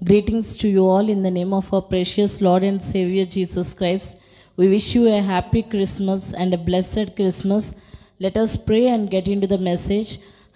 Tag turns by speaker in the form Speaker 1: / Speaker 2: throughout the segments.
Speaker 1: Greetings to you all in the name of our precious Lord and Savior Jesus Christ. We wish you a happy Christmas and a blessed Christmas. Let us pray and get into the message.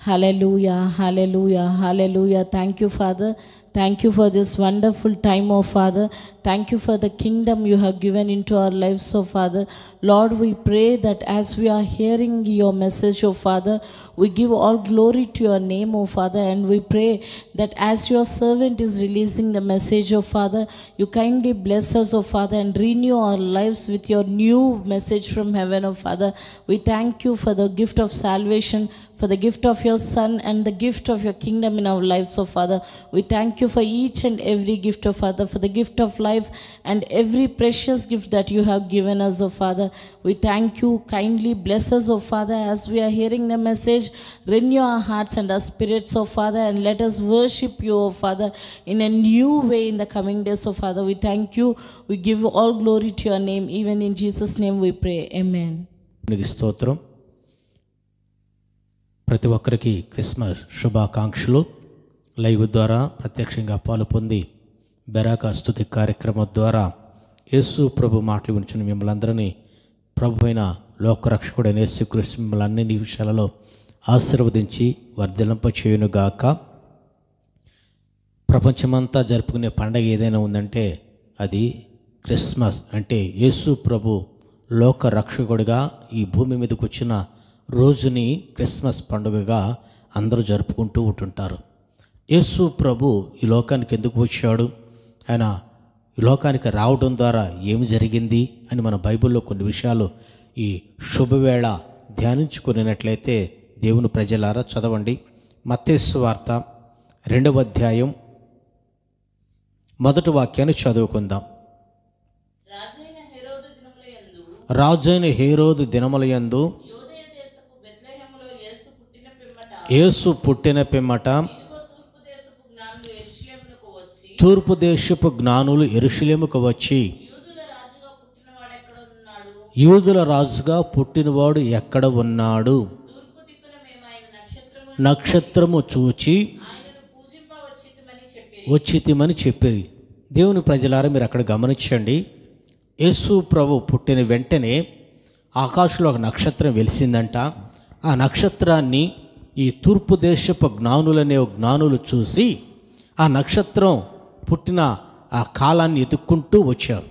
Speaker 1: Hallelujah, hallelujah, hallelujah. Thank you, Father. Thank you for this wonderful time, oh Father. Thank you for the kingdom you have given into our lives, oh Father. Lord, we pray that as we are hearing your message, oh Father, we give all glory to your name, oh Father, and we pray that as your servant is releasing the message, oh Father, you kindly bless us, oh Father, and renew our lives with your new message from heaven, oh Father. We thank you for the gift of salvation, for the gift of your Son, and the gift of your kingdom in our lives, oh Father. We thank you for each and every gift, oh Father, for the gift of life and every precious gift that you have given us, oh Father. We thank you. Kindly bless us, oh Father, as we are hearing the message. Renew our hearts and our spirits, oh Father, and let us worship you, oh Father, in a new way in the coming days, oh Father. We thank you. We give all glory to your name. Even in Jesus' name we pray. Amen.
Speaker 2: స్తోత్రం. ప్రతి ఒక్కరికి Christmas శుభాకాంక్షలు. Live ద్వారా ప్రత్యక్షంగా పాలు పొంది బెరాక స్తుతి కార్యక్రమం ద్వారా యేసు ప్రభు మాటలు వినిచిన మిమ్మల్ని అందరినీ ప్రభు అయిన లోకరక్షకుడైన యేసుక్రీస్తు మిమ్మల్ని అన్ని విషయాలలో ఆశీర్వదించి వర్ధిల్లింప చేయునుగాక. ప్రపంచమంతా జరుపుకునే పండగ ఏదైనా ఉందంటే అది క్రిస్మస్. అంటే యేసు ప్రభు లోక రక్షకుడిగా ఈ భూమి మీదకి వచ్చిన రోజుని క్రిస్మస్ పండుగగా అందరూ జరుపుకుంటూ ఉంటుంటారు. యేసు ప్రభు ఈ లోకానికి ఎందుకు వచ్చాడు, ఆయన ఈ లోకానికి రావడం ద్వారా ఏమి జరిగింది అని మన బైబిల్లో కొన్ని విషయాలు ఈ శుభవేళ ధ్యానించుకునేటట్లయితే దేవుని ప్రజలారా చదవండి. మత్తయి సువార్త 2వ అధ్యాయం 1వ వాక్యాన్ని చదువుకుందాం. రాజైన హేరోదు దినములయందు యేసు పుట్టిన పిమ్మట తూర్పు దేశపు జ్ఞానులు యెరూషలేముకు వచ్చి యూదుల రాజుగా పుట్టినవాడు ఎక్కడ ఉన్నాడు, నక్షత్రము చూచి వచ్చితిమని చెప్పి. దేవుని ప్రజలారా మీరు అక్కడ గమనించండి. యేసు ప్రభు పుట్టిన వెంటనే ఆకాశంలో ఒక నక్షత్రం వెలిసిందంట. ఆ నక్షత్రాన్ని ఈ తూర్పు దేశపు జ్ఞానులనే జ్ఞానులు చూసి ఆ నక్షత్రం పుట్టిన ఆ కాలాన్ని ఎదుక్కుంటూ వచ్చారు.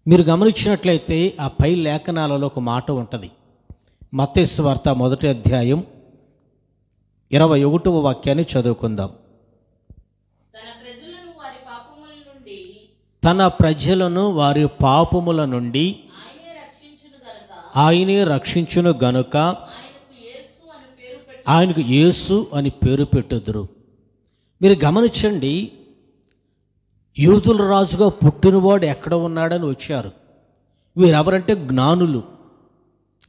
Speaker 2: మీరు గమనించినట్లయితే ఆ పై లేఖనాలలో ఒక మాట ఉంటుంది. మత్తయి సువార్త 1వ అధ్యాయం 21వ వాక్యాన్ని చదువుకుందాం. తన ప్రజలను వారి పాపముల నుండి ఆయనే రక్షించును గనుక ఆయనకు యేసు అని పేరు పెట్టుదురు. మీరు గమనించండి, యూదుల రాజుగా పుట్టినవాడు ఎక్కడ ఉన్నాడని వచ్చారు. వీరెవరంటే జ్ఞానులు,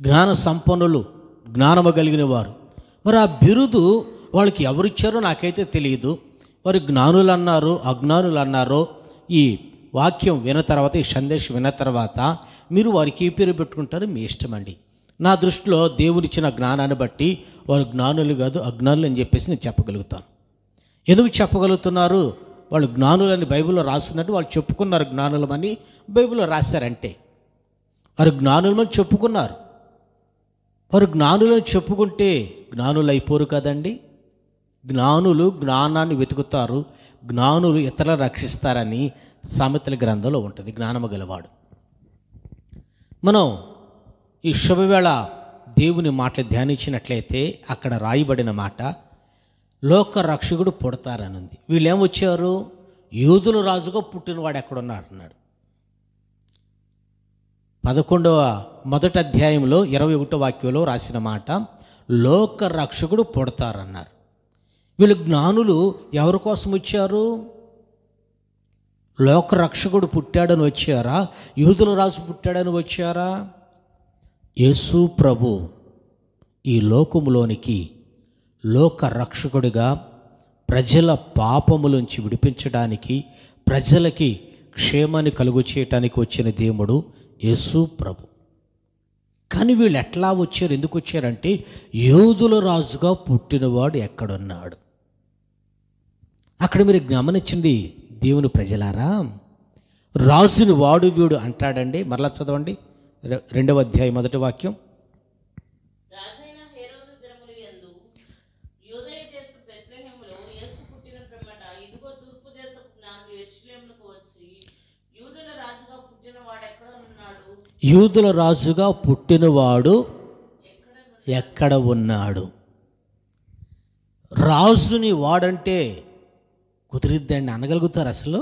Speaker 2: జ్ఞాన సంపన్నులు, జ్ఞానము కలిగిన వారు. మరి ఆ బిరుదు వాళ్ళకి ఎవరిచ్చారో నాకైతే తెలియదు. వారు జ్ఞానులు అన్నారో అజ్ఞానులు అన్నారో ఈ వాక్యం విన్న తర్వాత, ఈ సందేశం విన్న తర్వాత మీరు వారికి ఏ పేరు పెట్టుకుంటారో మీ ఇష్టం అండి. నా దృష్టిలో దేవుడిచ్చిన జ్ఞానాన్ని బట్టి వారు జ్ఞానులు కాదు అజ్ఞానులు అని చెప్పేసి నేను చెప్పగలుగుతాను. ఎందుకు చెప్పగలుగుతున్నారు? వాళ్ళు జ్ఞానులని బైబిల్లో రాస్తున్నట్టు వాళ్ళు చెప్పుకున్నారు. జ్ఞానులమని బైబిల్లో రాశారంటే వారు జ్ఞానులమని చెప్పుకున్నారు. వారు జ్ఞానులని చెప్పుకుంటే జ్ఞానులు అయిపోరు కదండి. జ్ఞానులు జ్ఞానాన్ని వెతుకుతారు, జ్ఞానులు ఇతరులను రక్షిస్తారని సామెతల గ్రంథంలో ఉంటుంది. జ్ఞానము గలవాడు. మనం ఈ శుభవేళ దేవుని మాటలు ధ్యానించినట్లయితే అక్కడ రాయబడిన మాట లోక రక్షకుడు పుడతారనుంది. వీళ్ళు ఏమొచ్చారు? యూదుల రాజుగా పుట్టినవాడు ఎక్కడున్నాడు అన్నాడు. 11వ మొదటి అధ్యాయంలో 21వ వాక్యంలో రాసిన మాట లోక రక్షకుడు పుడతారన్నారు. వీళ్ళు జ్ఞానులు ఎవరి కోసం వచ్చారు? లోక రక్షకుడు పుట్టాడని వచ్చారా? యూదుల రాజు పుట్టాడని వచ్చారా? యేసు ప్రభు ఈ లోకములోనికి లోక రక్షకుడిగా ప్రజల పాపములోంచి విడిపించడానికి, ప్రజలకి క్షేమాన్ని కలుగు చేయటానికి వచ్చిన దేవుడు యేసు ప్రభు. కానీ వీళ్ళు ఎట్లా వచ్చారు? ఎందుకు వచ్చారంటే యూదుల రాజుగా పుట్టినవాడు ఎక్కడున్నాడు. అక్కడ మీరు గమనించండి దేవుని ప్రజలారా, రాజుని వాడు వీడు అంటాడండి. మరలా చదవండి 2వ అధ్యాయం 1వ వాక్యం.
Speaker 1: రాజైన హేరోదు దినముల యందు యూదయ దేశపు బెత్లెహేములో యేసు పుట్టిన పిమ్మట ఇదిగో తూర్పు దేశపు జ్ఞానులు యెరూషలేమునకు వచ్చి యూదుల రాజుగా పుట్టినవాడు ఎక్కడ ఉన్నాడు,
Speaker 2: యూదుల రాజుగా పుట్టినవాడు ఎక్కడ ఉన్నాడు. రాజుని వాడంటే కుదిరిద్దండి అనగలుగుతారు అసలు?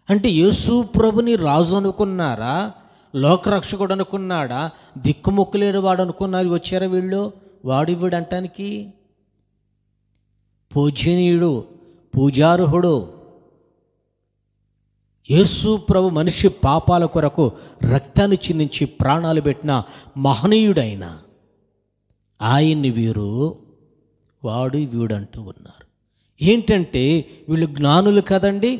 Speaker 2: అంటే యేసు ప్రభుని రాజు అనుకున్నారా, లోకరక్షకుడు అనుకున్నాడా, దిక్కుముక్కులేని వాడు అనుకున్నారు వచ్చారా వీళ్ళు? వాడు వీడు అంటానికి పూజనీయుడు, పూజార్హుడు, యేసు ప్రభు మనిషి పాపాల కొరకు రక్తాన్ని చిందించి ప్రాణాలు పెట్టిన మహనీయుడైన ఆయన్ని వీరు వాడు వీడు అంటూ ఉన్నారు. ఏంటంటే వీళ్ళు జ్ఞానులు కదండి,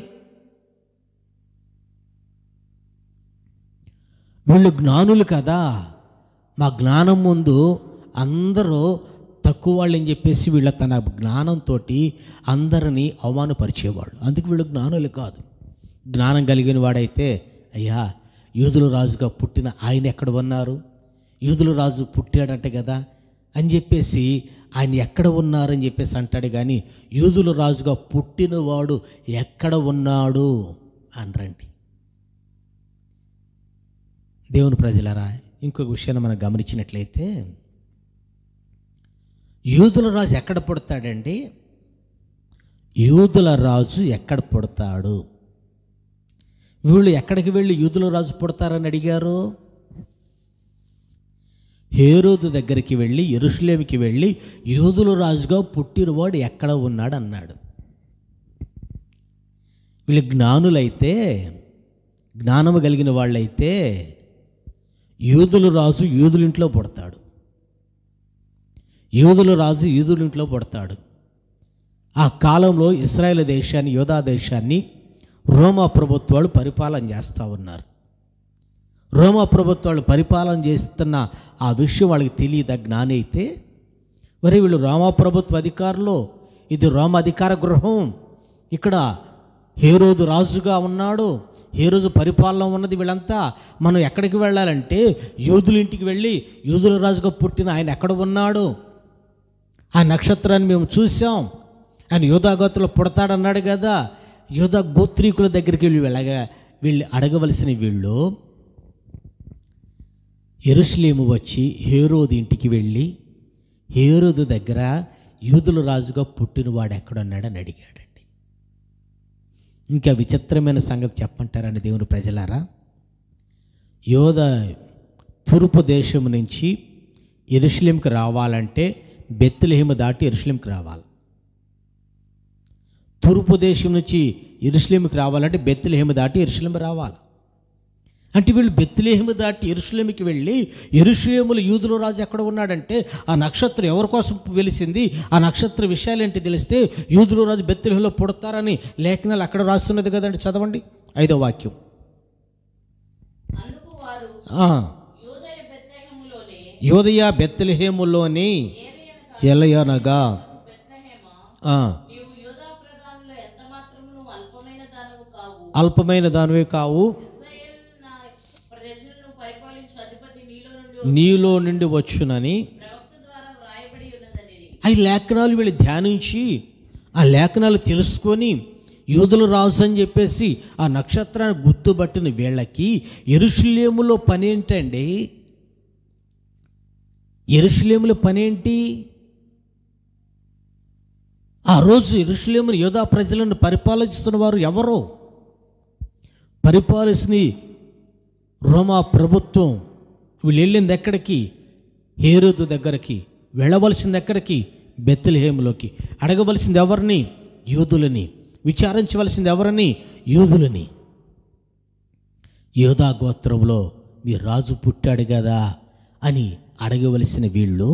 Speaker 2: వీళ్ళు జ్ఞానులు కదా. మా జ్ఞానం ముందు అందరూ తక్కువ వాళ్ళు అని చెప్పేసి వీళ్ళ తన జ్ఞానంతో అందరినీ అవమానపరిచేవాళ్ళు. అందుకు వీళ్ళు జ్ఞానులు కాదు. జ్ఞానం కలిగిన వాడైతే, అయ్యా యూదుల రాజుగా పుట్టిన ఆయన ఎక్కడ ఉన్నారు, యూదుల రాజు పుట్టాడంటే కదా అని చెప్పేసి ఆయన ఎక్కడ ఉన్నారని చెప్పేసి అంటాడు. కానీ యూదుల రాజుగా పుట్టినవాడు ఎక్కడ ఉన్నాడు అనరండి. దేవుని ప్రజలారా, ఇంకొక విషయాన్ని మనం గమనించినట్లయితే యూదుల రాజు ఎక్కడ పుడతాడండి? యూదుల రాజు ఎక్కడ పుడతాడు? వీళ్ళు ఎక్కడికి వెళ్ళి యూదుల రాజు పుడతారని అడిగారు? హేరోదు దగ్గరికి వెళ్ళి, యెరూషలేముకి వెళ్ళి యూదుల రాజుగా పుట్టినవాడు ఎక్కడ ఉన్నాడు అన్నాడు. వీళ్ళు జ్ఞానులైతే, జ్ఞానము కలిగిన వాళ్ళైతే యూదుల రాజు యూదులింట్లో పుడతాడు, యూదుల రాజు యూదులింట్లో పుడతాడు. ఆ కాలంలో ఇశ్రాయేలు దేశాన్ని, యూదా దేశాన్ని రోమా ప్రభుత్వాలు పరిపాలన చేస్తూ ఉన్నారు. రోమా ప్రభుత్వాలు పరిపాలన చేస్తున్న ఆ విషయం వాళ్ళకి తెలియదా? జ్ఞాని అయితే మరి వీళ్ళు రోమా ప్రభుత్వ అధికారులు, ఇది రోమ అధికార గృహం, ఇక్కడ హేరోదు రాజుగా ఉన్నాడు, హేరోదు పరిపాలన ఉన్నది. వీళ్ళంతా మనం ఎక్కడికి వెళ్ళాలంటే యూదుల ఇంటికి వెళ్ళి యూదుల రాజుగా పుట్టిన ఆయన ఎక్కడ ఉన్నాడు, ఆ నక్షత్రాన్ని మేము చూసాం, ఆయన యూదా గోత్రంలో పుడతాడన్నాడు కదా. యూదా గోత్రీకుల దగ్గరికి వీళ్ళు అడగవలసిన వీళ్ళు యెరూషలేము వచ్చి హేరోదు ఇంటికి వెళ్ళి హేరోదు దగ్గర యూదుల రాజుగా పుట్టినవాడు ఎక్కడున్నాడని అడిగాడండి. ఇంకా విచిత్రమైన సంగతి చెప్పంటారండి దేవుని ప్రజలారా. యూదా తూర్పు దేశం నుంచి యెరూషలేముకి రావాలంటే బెత్లెహేము దాటి యెరూషలేముకి రావాలి. తూర్పు దేశం నుంచి యెరూషలేముకి రావాలంటే బెత్లెహేము దాటి యెరూషలేము రావాలి. అంటే వీళ్ళు బెత్లెహేము దాటి యెరూషలేముకి వెళ్ళి యెరూషలేములో యూదుల రాజు ఎక్కడ ఉన్నాడంటే ఆ నక్షత్రం ఎవరి కోసం వెలిసింది, ఆ నక్షత్ర విషయాలు ఏంటి తెలిస్తే యూదుల రాజు బెత్లెహేములో పుడతారని లేఖనాలు అక్కడ రాస్తున్నది కదండి. చదవండి 5వ వాక్యం. యూదయ బెత్లెహేములోని ఎలయనగా అల్పమైన దానివే కావు, నీలో నుండి వచ్చునని ఆ లేఖనాలు వీళ్ళు ధ్యానించి ఆ లేఖనాలు తెలుసుకొని యూదుల రాజు అని చెప్పేసి ఆ నక్షత్రాన్ని గుర్తుపట్టిన వీళ్ళకి యెరూషలేములో పని ఏంటండి? యెరూషలేములో పనేంటి? ఆ రోజు యెరూషలేమును యూదా ప్రజలను పరిపాలిస్తున్న వారు ఎవరో? పరిపాలిస్తున్న రోమా ప్రభుత్వం. వీళ్ళు వెళ్ళింది ఎక్కడికి? హేరోదు దగ్గరికి. వెళ్ళవలసింది ఎక్కడికి? బెత్లెహేములోకి. అడగవలసింది ఎవరిని? యూదులని. విచారించవలసింది ఎవరిని? యూదులని. యూదా గోత్రంలో మీ రాజు పుట్టాడు కదా అని అడగవలసిన వీళ్ళు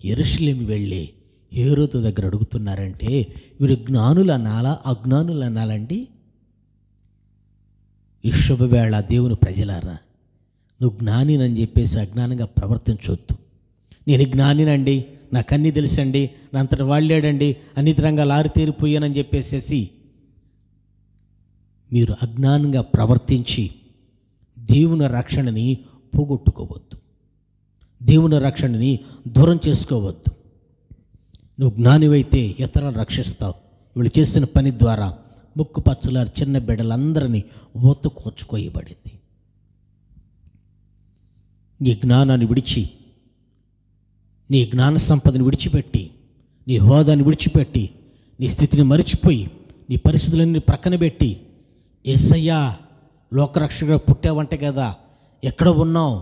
Speaker 2: యెరూషలేము వెళ్ళి హేరోదు దగ్గర అడుగుతున్నారంటే వీడు జ్ఞానులు అనాలా, అజ్ఞానులు అనాలండి? ఈ శుభవేళ దేవుని ప్రజలారా, నువ్వు జ్ఞానినని చెప్పేసి అజ్ఞానంగా ప్రవర్తించొద్దు. నేను జ్ఞానినండి, నాకు అన్నీ తెలుసండి, నా అంతటి వాళ్ళాడండి, అన్నిటి రంగాలు ఆరితేరిపోయానని చెప్పేసేసి మీరు అజ్ఞానంగా ప్రవర్తించి దేవుని రక్షణని పోగొట్టుకోవద్దు, దేవుని రక్షణని దూరం చేసుకోవద్దు. నువ్వు జ్ఞానివైతే ఇతరులను రక్షిస్తావు. వీళ్ళు చేసిన పని ద్వారా ముక్కు పచ్చలారు చిన్న బిడ్డలందరినీ ఓతుకోచుకోయబడింది. నీ జ్ఞానాన్ని విడిచి, నీ జ్ఞాన సంపదను విడిచిపెట్టి, నీ హోదాని విడిచిపెట్టి, నీ స్థితిని మరిచిపోయి, నీ పరిస్థితులన్నీ ప్రక్కన పెట్టి, యేసయ్యా లోకరక్షకుడు పుట్టావంటే కదా, ఎక్కడ ఉన్నావు,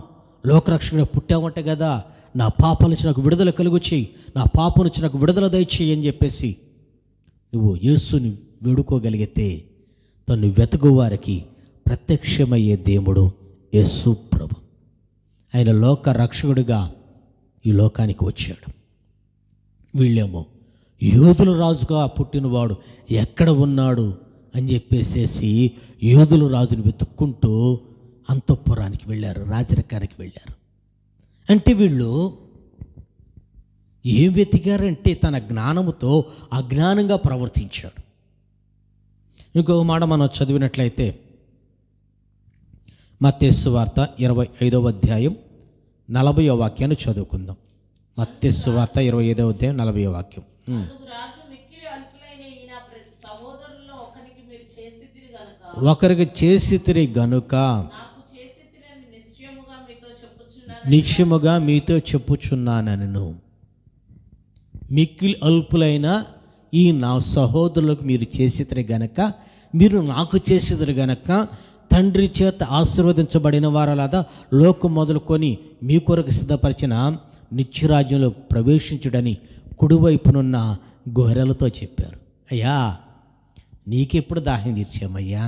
Speaker 2: లోకరక్షకుడు పుట్టావంటే కదా, నా పాపం నుంచి నాకు విడుదల కలుగు చేయి, నా పాపం నుంచి నాకు విడుదల దయచేయి అని చెప్పేసి నువ్వు యేసుని వేడుకోగలిగితే తను వెతుకు వారికి ప్రత్యక్షమయ్యే దేవుడు యేసు ప్రభు. ఆయన లోక రక్షకుడిగా ఈ లోకానికి వచ్చాడు. వీళ్ళేమో యూదుల రాజుగా పుట్టినవాడు ఎక్కడ ఉన్నాడు అని చెప్పేసేసి యూదుల రాజుని వెతుక్కుంటూ అంతఃపురానికి వెళ్ళారు, రాజరికానికి వెళ్ళారు. అంటే వీళ్ళు ఏం వెతికారంటే తన జ్ఞానముతో అజ్ఞానంగా ప్రవర్తించాడు. ఇంకొక మాట మనం చదివినట్లయితే మత్తయి సువార్త 25వ అధ్యాయం 40వ వాక్యాన్ని చదువుకుందాం. మత్తయి సువార్త 25వ అధ్యాయం 40వ వాక్యం. ఒకరికి చేసితిరి గనుక నిశ్చయముగా మీతో చెప్పుచున్నానను, మిక్కిలి అల్పులైన ఈ నా సహోదరులకు మీరు చేసితిరి గనక, మీరు నాకు చేసితిరి గనక, తండ్రి చేత ఆశీర్వదించబడిన వారలాదా లోకం మొదలుకొని మీ కొరకు సిద్ధపరిచిన నిత్యరాజ్యంలో ప్రవేశించుడని కుడివైపునున్న గొర్రెలతో చెప్పారు. అయ్యా, నీకెప్పుడు దాహం తీర్చామయ్యా,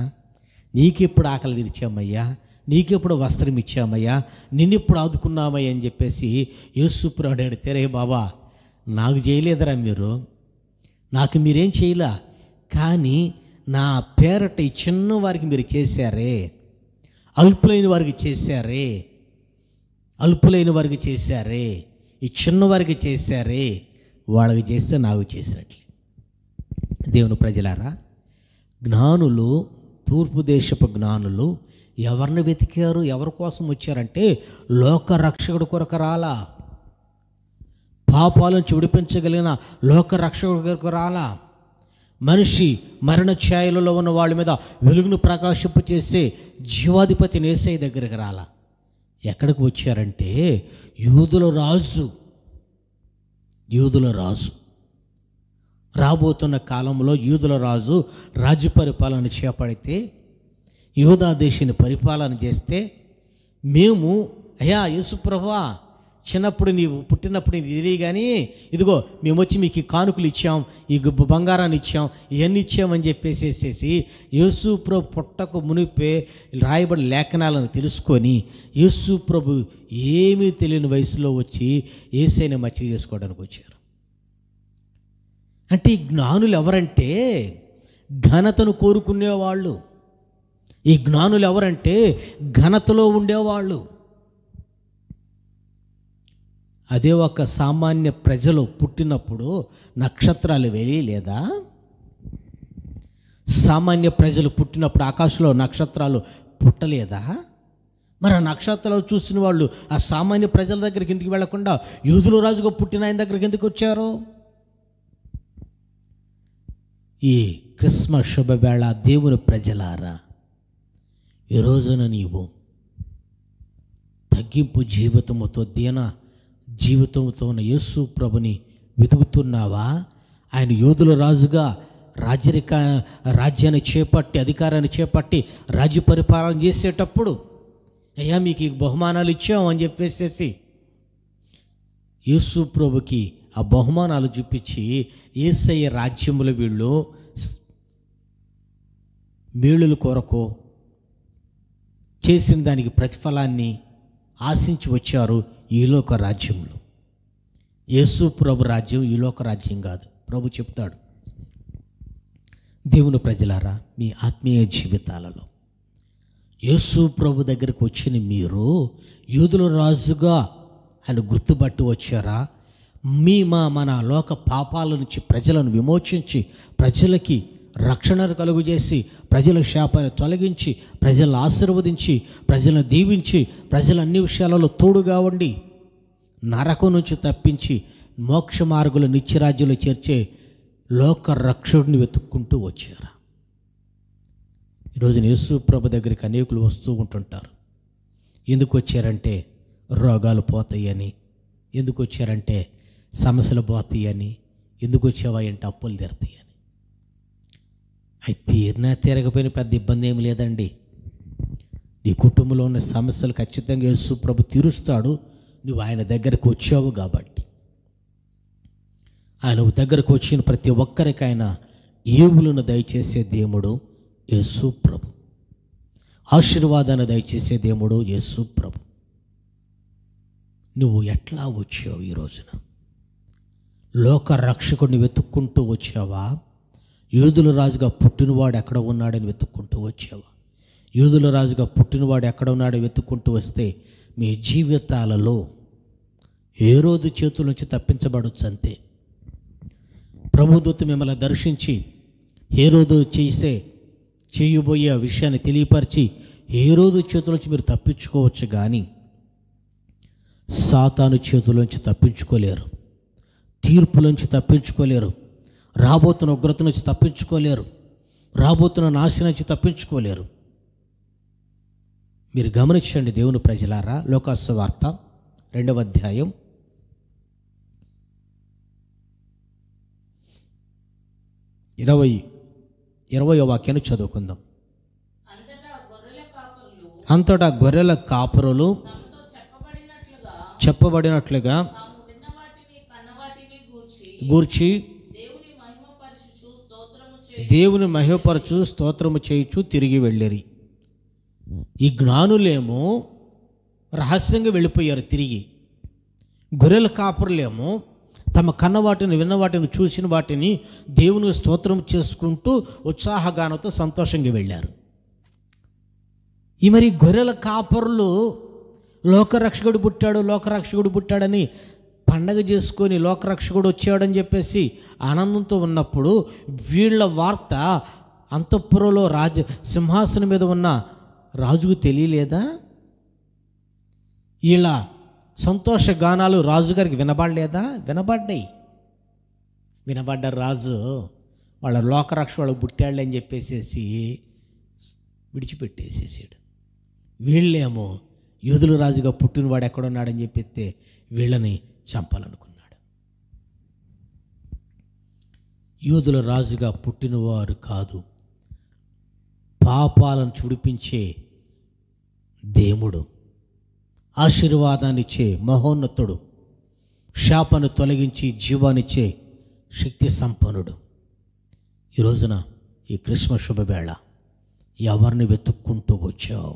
Speaker 2: నీకెప్పుడు ఆకలి తీర్చామయ్యా, నీకెప్పుడు వస్త్రం ఇచ్చామయ్యా, నిన్నెప్పుడు ఆదుకున్నామయ్యా అని చెప్పేసి యేసుప్రభుడు అడిగితే, రే బాబా, నాకు చేయలేదరా మీరు, నాకు మీరేం చేయలే, కానీ నా పేరట ఈ చిన్న వారికి మీరు చేశారే, అల్పులైన వారికి చేశారే, అల్పులైన వారికి చేశారే, ఈ చిన్నవారికి చేశారే, వాళ్ళకి చేస్తే నాకు చేసినట్లే. దేవుని ప్రజలారా, జ్ఞానులు, తూర్పు దేశపు జ్ఞానులు ఎవరిని వెతికారు, ఎవరి కోసం వచ్చారంటే లోక రక్షకుడు కొరకు రాలా, పాపాలను విడిపించగలిగిన లోక రక్షకుడి కొరకు రాలా, మనిషి మరణ ఛాయలలో ఉన్న వాళ్ళ మీద వెలుగును ప్రకాశింపచేసే జీవాధిపతి యేసయ్య దగ్గరికి రాలా. ఎక్కడికి వచ్చారంటే యూదుల రాజు రాబోతున్న కాలంలో యూదుల రాజు రాజ్య పరిపాలన చేపడితే, యూదా దేశాన్ని పరిపాలన చేస్తే, మేము అయ్యా యేసుప్రభువా, చిన్నప్పుడు నీవు పుట్టినప్పుడు నీకు తెలియ కానీ ఇదిగో మేము వచ్చి మీకు ఈ కానుకలు ఇచ్చాం, ఈ బంగారాన్ని ఇచ్చాం, ఇవన్నీ ఇచ్చామని చెప్పేసేసేసి యేసుప్రభు పుట్టకు మునిపే రాయబడిన లేఖనాలను తెలుసుకొని యేసుప్రభు ఏమీ తెలియని వయసులో వచ్చి యేసయ్యని మచ్చిక చేసుకోవడానికి వచ్చారు. అంటే ఈ జ్ఞానులు ఎవరంటే ఘనతను కోరుకునేవాళ్ళు. ఈ జ్ఞానులు ఎవరంటే ఘనతలో ఉండేవాళ్ళు. అదే ఒక సామాన్య ప్రజలు పుట్టినప్పుడు నక్షత్రాలు వెలియలేదా? సామాన్య ప్రజలు పుట్టినప్పుడు ఆకాశంలో నక్షత్రాలు పుట్టలేదా? మరి ఆ నక్షత్రాలు చూసిన వాళ్ళు ఆ సామాన్య ప్రజల దగ్గరికి ఎందుకు వెళ్లకుండా యూదుల రాజుగా పుట్టిన ఆయన దగ్గరికి ఎందుకు వచ్చారు? ఈ క్రిస్మస్ శుభవేళ దేవుని ప్రజలారా, ఈ రోజున నీవు తగ్గింపు జీవితముతో, దీన జీవితంతో ఉన్న యేసు ప్రభుని వెతుకుతున్నావా? ఆయన యూదుల రాజుగా రాజ్యాన్ని చేపట్టి, అధికారాన్ని చేపట్టి రాజ్య పరిపాలన చేసేటప్పుడు అయ్యా మీకు ఈ బహుమానాలు ఇచ్చాం అని చెప్పేసేసి యేసు ప్రభుకి ఆ బహుమానాలు చూపించి యేసయ్య రాజ్యములు వీళ్ళు మేలుల కొరకు చేసిన దానికి ప్రతిఫలాన్ని ఆశించి వచ్చారు ఈ లోక రాజ్యంలో. యేసు ప్రభు రాజ్యం ఈ లోక రాజ్యం కాదు. ప్రభు చెప్తాడు, దేవుని ప్రజలారా, మీ ఆత్మీయ జీవితాలలో యేసు ప్రభు దగ్గరికి వచ్చిన మీరు యూదుల రాజుగా ఆయన గుర్తుపట్టి వచ్చారా? మన లోక పాపాల నుంచి ప్రజలను విమోచించి, ప్రజలకి రక్షణను కలుగజేసి, ప్రజల శాపాన్ని తొలగించి, ప్రజలను ఆశీర్వదించి, ప్రజలను దీవించి, ప్రజల అన్ని విషయాలలో తోడుగా ఉండి నరకం నుంచి తప్పించి మోక్ష మార్గులు నిత్యరాజ్యంలో చేర్చే లోక రక్షకుడిని వెతుక్కుంటూ వచ్చారు. ఈరోజు యేసు ప్రభు దగ్గరికి అనేకులు వస్తూ ఉంటుంటారు. ఎందుకు వచ్చారంటే రోగాలు పోతాయని, ఎందుకు వచ్చారంటే సమస్యలు పోతాయని, ఎందుకు వచ్చావా అంటే అప్పులు తీరుతాయని. అవి తీరినా తీరకపోయినా పెద్ద ఇబ్బంది ఏమి లేదండి. నీ కుటుంబంలో ఉన్న సమస్యలు ఖచ్చితంగా యేసు ప్రభు తీరుస్తాడు. నువ్వు ఆయన దగ్గరకు వచ్చావు కాబట్టి. ఆయన దగ్గరకు వచ్చిన ప్రతి ఒక్కరికి ఆయన ఈవులను దయచేసే దేవుడు యేసు ప్రభు. ఆశీర్వాదాన్ని దయచేసే దేవుడు యేసు ప్రభు. నువ్వు ఎట్లా వచ్చావు ఈ రోజున? లోక రక్షకుడిని వెతుక్కుంటూ వచ్చావా? యూదుల రాజుగా పుట్టినవాడు ఎక్కడ ఉన్నాడని వెతుక్కుంటూ వచ్చావా? యూదుల రాజుగా పుట్టినవాడు ఎక్కడ ఉన్నాడో వెతుక్కుంటూ వస్తే మీ జీవితాలలో హేరోదు చేతుల నుంచి తప్పించబడొచ్చు అంతే. ప్రభుదూత మిమ్మల్ని దర్శించి హేరోదు చేయబోయే విషయాన్ని తెలియపరిచి హేరోదు చేతులోంచి మీరు తప్పించుకోవచ్చు, కానీ సాతాను చేతులోంచి తప్పించుకోలేరు. తీర్పులోంచి తప్పించుకోలేరు. రాబోతున్న ఉగ్రత నుంచి తప్పించుకోలేరు. రాబోతున్న నాశనం నుంచి తప్పించుకోలేరు. మీరు గమనించండి దేవుని ప్రజలారా. లోకాసు వార్త 2వ అధ్యాయం 20వ వాక్యాన్ని చదువుకుందాం. అంతటా గొర్రెల కాపరులు చెప్పబడినట్లుగా గూర్చి దేవుని మహిమపరచు స్తోత్రము చేయుచు తిరిగి వెళ్ళిరి. ఈ జ్ఞానులేమో రహస్యంగా వెళ్ళిపోయారు తిరిగి. గొర్రెల కాపరులేమో తమ కన్న వాటిని, విన్న వాటిని, చూసిన వాటిని దేవుని స్తోత్రం చేసుకుంటూ ఉత్సాహగానంతో సంతోషంగా వెళ్ళారు. ఈ మరి గొర్రెల కాపరులు లోకరక్షకుడు పుట్టాడని పండగ చేసుకొని లోకరక్షకుడు వచ్చాడని చెప్పేసి ఆనందంతో ఉన్నప్పుడు వీళ్ళ వార్త అంతఃపురంలో సింహాసనం మీద ఉన్న రాజుకు తెలియలేదా? ఇలా సంతోష గానాలు రాజుగారికి వినబడలేదా? వినబడ్డారు. రాజు వాళ్ళ లోకరక్ష వాళ్ళకు పుట్టాడు అని చెప్పేసేసి విడిచిపెట్టేసేసాడు. వీళ్ళేమో యూదుల రాజుగా పుట్టినవాడు ఎక్కడున్నాడని చెప్పితే వీళ్ళని చంపాలనుకున్నాడు. యూదుల రాజుగా పుట్టినవారు కాదు, పాపాలను చుడిపించే దేవుడు, ఆశీర్వాదాన్నిచ్చే మహోన్నతుడు, శాపాన్ని తొలగించి జీవాన్నిచ్చే శక్తి సంపన్నుడు. ఈ రోజున ఈ క్రిస్మస్ శుభవేళ ఎవరిని వెతుక్కుంటూ వచ్చావు?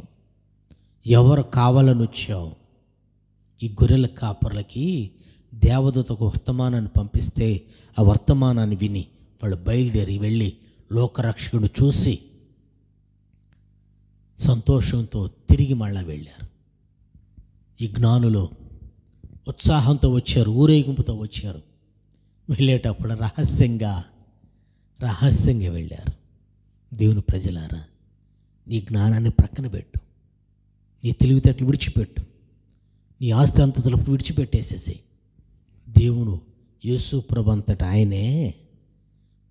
Speaker 2: ఎవరు కావాలని వచ్చావు? ఈ గొర్రెల కాపర్లకి దేవదూత ఒక వర్తమానాన్ని పంపిస్తే ఆ వర్తమానాన్ని విని వాళ్ళు బయలుదేరి వెళ్ళి లోకరక్షకుడిని చూసి సంతోషంతో తిరిగి మళ్ళా వెళ్ళారు. ఈ జ్ఞానులు ఉత్సాహంతో వచ్చారు, ఊరేగింపుతో వచ్చారు. వెళ్ళేటప్పుడు రహస్యంగా వెళ్ళారు. దేవుని ప్రజలారా, నీ జ్ఞానాన్ని ప్రక్కన పెట్టు, నీ తెలివితేటలు విడిచిపెట్టు, నీ ఆస్తి అంతతులకు విడిచిపెట్టేసేసి దేవుడు యేసు ప్రభు అంతటా ఆయనే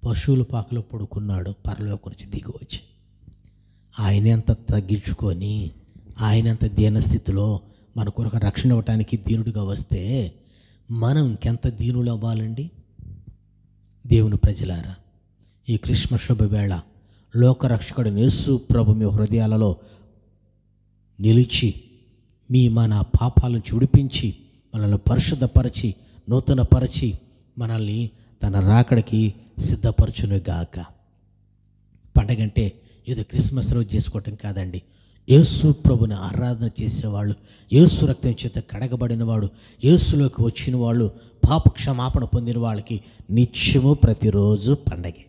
Speaker 2: పశువుల పాకలో పడుకున్నాడు, పరలోకం నుంచి దిగి వచ్చి ఆయనే అంత తగ్గించుకొని ఆయనంత దీనస్థితిలో మన కొరకు రక్షణ ఇవ్వటానికి దీనుడిగా వస్తే మనం ఇంకెంత దీనులు అవ్వాలండి? దేవుని ప్రజలారా, ఈ క్రిస్మస్ శుభవేళ లోకరక్షకుడు యేసు ప్రభు మీ హృదయాలలో నిలిచి మన పాపాలను విడిపించి మనల్ని పరిశుద్ధపరిచి నూతనపరిచి మనల్ని తన రాకడికి సిద్ధపరచునుగాక. పండగంటే ఏదో క్రిస్మస్ రోజు చేసుకోవటం కాదండి. యేసు ప్రభుని ఆరాధన చేసేవాళ్ళు, యేసు రక్తం చేత కడగబడిన వాడు, యేసులోకి వచ్చిన వాళ్ళు, పాప క్షమాపణ పొందిన వాళ్ళకి నిత్యము ప్రతిరోజు పండగే.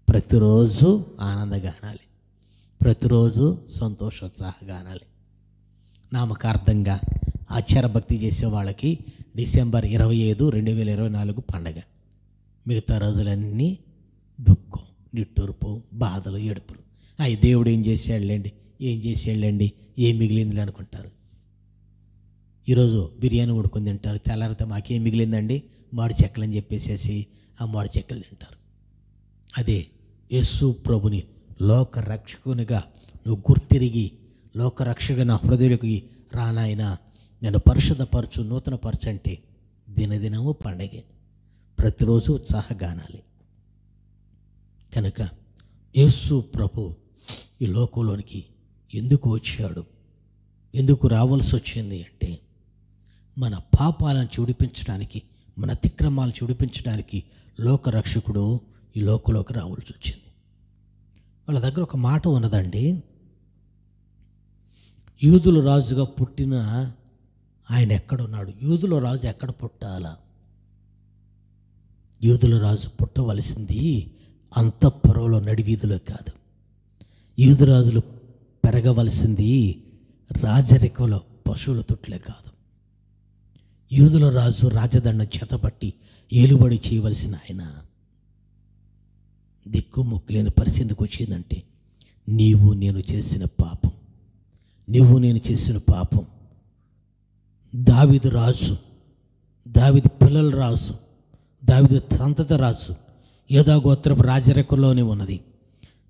Speaker 2: ప్రతిరోజు ఆనందగానాలి, ప్రతిరోజు సంతోషోత్సాహగానాలి. నామకార్థంగా ఆచార భక్తి చేసే వాళ్ళకి డిసెంబర్ 25, 2024 పండగ. మిగతా రోజులన్నీ దుఃఖం, నిట్టూర్పు, బాధలు, ఏడుపులు. అవి దేవుడు ఏం చేసాడులేండి, ఏం మిగిలింది అనుకుంటారు. ఈరోజు బిర్యానీ వండుకొని తింటారు, తెల్లారితే మాకేం మిగిలిందండి, మాడి చెక్కలు అని చెప్పేసేసి ఆ మాడి చెక్కలు తింటారు. అదే యేసు ప్రభుని లోక రక్షకునిగా నువ్వు గుర్తిరిగి లోక రక్షకుగా నా హృదయులకి రానాయన నేను పరిశుద్ధపరచు, నూతనపరచు అంటే దినదినము పండగే, ప్రతిరోజు ఉత్సాహగానాలి. కనుక యేసు ప్రభు ఈ లోకంలోనికి ఎందుకు వచ్చాడు, ఎందుకు రావాల్సి వచ్చింది అంటే మన పాపాలను చూడిపించడానికి, మన అతిక్రమాలను చూడిపించడానికి లోకరక్షకుడు ఈ లోకంలోకి రావాల్సి వచ్చింది. వాళ్ళ దగ్గర ఒక మాట ఉన్నదండి, యూదుల రాజుగా పుట్టిన ఆయన ఎక్కడున్నాడు? యూదుల రాజు ఎక్కడ పుట్టాలా? యూదుల రాజు పుట్టవలసింది అంతఃపురంలో నడివీధిలో కాదు. యూదురాజులు పెరగవలసింది రాజరికంలో పశువుల తొట్లే కాదు. యూదుల రాజు రాజదండం చేతపట్టి ఏలుబడి చేయవలసిన ఆయన దిక్కుముక్కులేని పరిస్థితికి వచ్చిందంటే నీవు నేను చేసిన పాపం. దావీదు రాజు, దావీదు పిల్లల రాజు, దావీదు సంతతి రాజు యోధా గోత్రపు రాజరికంలోనే ఉన్నది.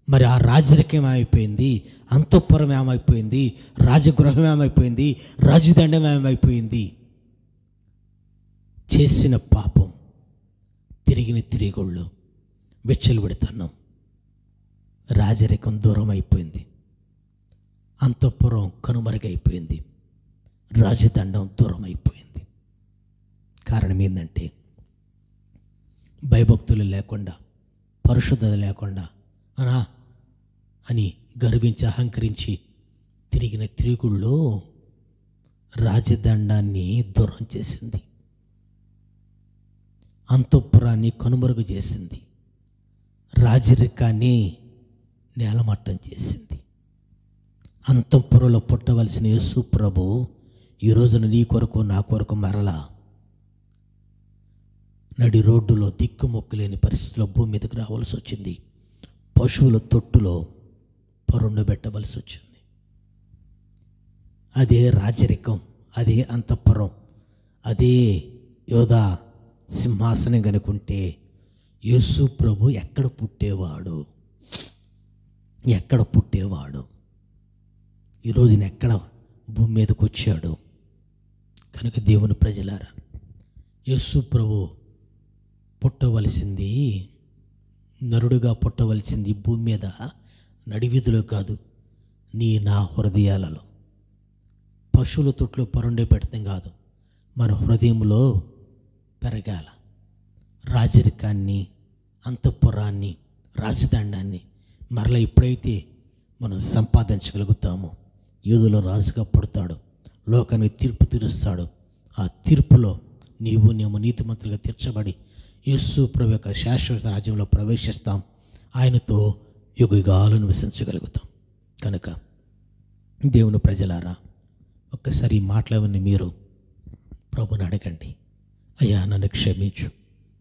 Speaker 2: మరి ఆ రాజరికం ఏమైపోయింది, అంతఃపురం ఏమైపోయింది, రాజగృహం ఏమైపోయింది, రాజదండం ఏమైపోయింది? చేసిన పాపం, తిరిగిన తిరిగొళ్ళు, విచ్చలవిడితనం, రాజరికం దూరం అయిపోయింది, అంతఃపురం కనుమరుగైపోయింది, రాజదండం దూరం అయిపోయింది. కారణం ఏంటంటే భయభక్తులు లేకుండా, పరిశుద్ధత లేకుండా అని గర్వించి అహంకరించి తిరిగిన తిరుగుళ్ళు రాజదండాన్ని దూరం చేసింది, అంతఃపురాన్ని కనుమరుగు చేసింది, రాజరికాన్ని నేలమట్టం చేసింది. అంతఃపురంలో పుట్టవలసిన యేసు ప్రభు ఈ రోజున నీ కొరకు నా కొరకు మరలా నడి రోడ్డులో దిక్కుమొక్కులేని పరిస్థితిలో భూమి మీదకి రావాల్సి వచ్చింది. పశువుల తొట్టులో పరుండబెట్టవలసి వచ్చింది. అదే రాజరికం, అదే అంతఃపురం, అదే యోధా సింహాసనం కనుకుంటే యేసు ప్రభు ఎక్కడ పుట్టేవాడు? ఈరోజు ఎక్కడ భూమి మీదకి వచ్చాడు? కనుక దేవుని ప్రజలారా, యేసు ప్రభు పుట్టవలసింది, నరుడుగా పుట్టవలసింది భూమి మీద నడివీధిలో కాదు, నా హృదయాలలో. పశువుల తొట్లో పరుండే పెడతాం కాదు, మన హృదయంలో పెరగాల. రాజరికాన్ని, అంతఃపురాన్ని, రాజదండాన్ని మరలా ఎప్పుడైతే మనం సంపాదించగలుగుతామో యూదుల రాజుగా పుడతాడు, లోకాన్ని తీర్పు తీరుస్తాడు. ఆ తీర్పులో నీవు నీతిమంతులుగా తీర్చబడి యేసు ప్రభు యొక్క శాశ్వత రాజ్యంలో ప్రవేశిస్తాం. ఆయనతో యుగయుగాలు నివసించగలుగుతాం. కనుక దేవుని ప్రజలారా, ఒక్కసారి మాట్లాడిన మీరు ప్రభుని అడగండి, అయ్యా నన్ను క్షమించు,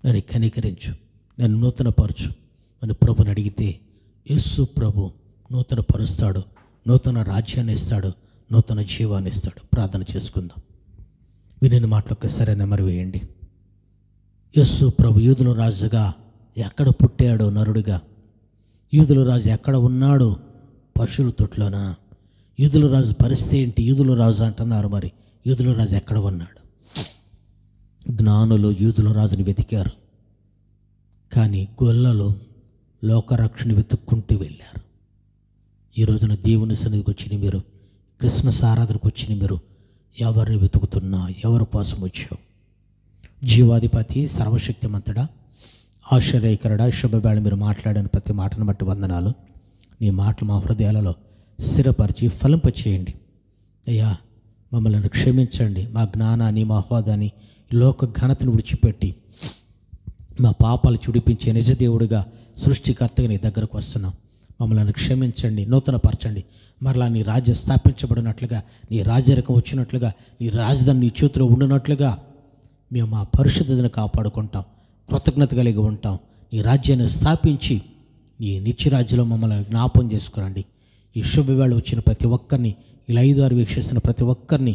Speaker 2: నన్ను కనికరించు, నన్ను నూతనపరచు అని ప్రభుని అడిగితే యేసు ప్రభు నూతన పరుస్తాడు, నూతన రాజ్యాన్ని ఇస్తాడు, నూతన జీవాన్ని ఇస్తాడు. ప్రార్థన చేసుకుందాం. వినిన మాటలు ఒక్కసారి నెమరు వేయండి. యేసు ప్రభు యూదుల రాజుగా ఎక్కడ పుట్టాడో నరుడుగా, యూదుల రాజు ఎక్కడ ఉన్నాడో పశువుల తొట్లోనా? యూదుల రాజు పరిస్థితి ఏంటి? యూదుల రాజు అంటున్నారు, మరి యూదుల రాజు ఎక్కడ ఉన్నాడు? జ్ఞానులు యూదుల రాజుని వెతికారు, కానీ గొల్లలు లోకరక్షణ వెతుక్కుంటూ వెళ్ళారు. ఈ రోజున దేవుని సన్నిధికి వచ్చిన మీరు, క్రిస్మస్ ఆరాధనకు వచ్చిన మీరు ఎవరిని వెతుకుతున్నా, ఎవరి కోసం వచ్చావు? జీవాధిపతి, సర్వశక్తిమంతుడా, ఆశ్చర్యకరుడా, శుభవేళ మీరు మాట్లాడిన ప్రతి మాటను బట్టి వందనాలు. నీ మాటలు మా హృదయాలలో స్థిరపరిచి ఫలింపచేయండి. అయ్యా మమ్మల్ని క్షమించండి. మా జ్ఞానాన్ని, మా హోదాని, లోక ఘనతను విడిచిపెట్టి మా పాపాలు చుడిపించే నిజదేవుడిగా, సృష్టికర్తగా నీ దగ్గరకు వస్తున్నాం. మమ్మల్ని క్షమించండి, నూతనపరచండి. మరలా నీ రాజ్యం స్థాపించబడినట్లుగా, నీ రాజరికం వచ్చినట్లుగా, నీ రాజధాని నీ చేతిలో ఉండినట్లుగా మేము మా పరిశుద్ధతను కాపాడుకుంటాం, కృతజ్ఞత కలిగి ఉంటాం. నీ రాజ్యాన్ని స్థాపించి నీ నిత్యరాజ్యంలో మమ్మల్ని జ్ఞాపం చేసుకురండి. ఈ శుభవేళ వచ్చిన ప్రతి ఒక్కరిని, ఈ లైవ్ వీక్షిస్తున్న ప్రతి ఒక్కరిని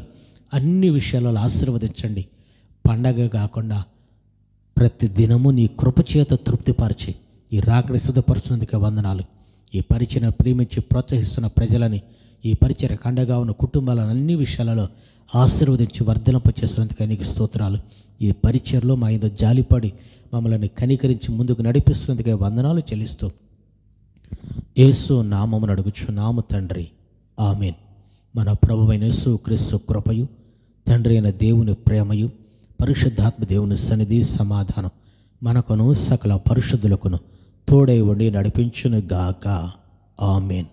Speaker 2: అన్ని విషయాలలో ఆశీర్వదించండి. పండగ కాకుండా ప్రతి దినము నీ కృపచేత తృప్తిపరిచి ఈ రాకడ సిద్ధపరుచున్నందుకే వందనాలు. ఈ పరిచయం ప్రేమించి ప్రోత్సహిస్తున్న ప్రజలని, ఈ పరిచయ కండగా ఉన్న కుటుంబాలను అన్ని విషయాలలో ఆశీర్వదించి వర్ధలింప చేస్తున్నందుకే నీకు స్తోత్రాలు. ఈ పరిచయలో మా మీద జాలిపడి మమ్మల్ని కనికరించి ముందుకు నడిపిస్తున్నందుకే వందనాలు చెల్లిస్తూ యేసు నామమును అడుగుచున్నాము తండ్రి, ఆమేన్. మన ప్రభువైన యేసు క్రీస్తు కృపయు, తండ్రి అయిన దేవుని ప్రేమయు, పరిశుద్ధాత్మ దేవుని సన్నిధి సమాధానం మనకును సకల పరిశుద్ధులకును తోడై ఉండి నడిపించును గాక. ఆమేన్.